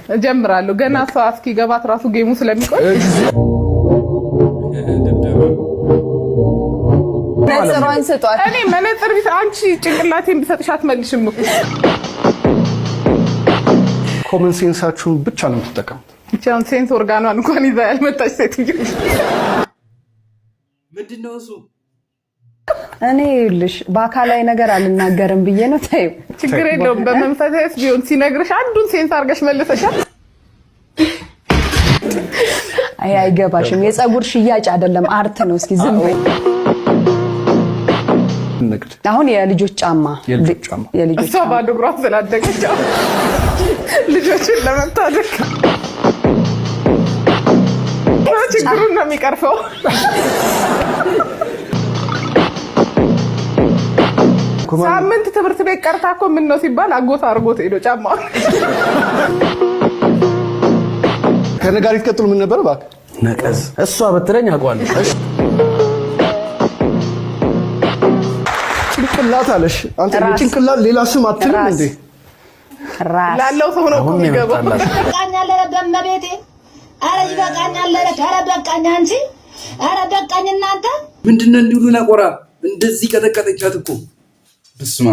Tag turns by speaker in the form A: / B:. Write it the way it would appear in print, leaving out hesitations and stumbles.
A: እጀምራለሁ ገና ሰው እስኪገባት ራሱ ጌሙ ስለሚቆይ
B: ነጽሯን ስጧት
A: እኔ መነጽር ቢስ አንቺ ጭንቅላቴን ቢሰጥሽ አትመልሽም እኮ
C: ኮመን ሴንሳችሁን ብቻ ነው የምትጠቀሙት
A: ብቻውን ሴንስ ኦርጋኗን እንኳን ይዛ ያልመጣች ሴትዮ
D: ምንድነው እሱ
B: እኔ ልሽ በአካላዊ ነገር አልናገርም ብዬ ነው ታዩ
A: ችግር የለውም በመንፈሳዊስ ቢሆን ሲነግርሽ አንዱን ሴንስ አድርገሽ መልሰሻል አይገባሽም የፀጉር ሽያጭ አይደለም አርት ነው እስኪ ዝም በይ አሁን የልጆች ጫማ እሷ ባዶ እግሯ ስላደገች ልጆችን ለመታደግ ችግሩን ነው የሚቀርፈው ሳምንት ትምህርት ቤት ቀርታ እኮ ምን ነው ሲባል አጎት አርጎት ሄዶ ጫማ
C: ከነጋሪት ቀጥሎ ምን ነበር ባክ
D: ነቀዝ እሷ በትለኝ አቋለሽ
C: ጭንቅላት አለሽ አንተ ጭንቅላት ሌላ ስም አትልም እንዴ
B: ራስ
A: ላለው ሰው ነው እኮ የሚገባው
E: በቃኛል ለበመቤቴ አረ ይበቃኛል ለረ በቃኝ አንቺ አረ በቃኝ እናንተ
D: ምንድነው እንዲሉ ነቆራ እንደዚህ ቀጠቀጠቻት እኮ በስማ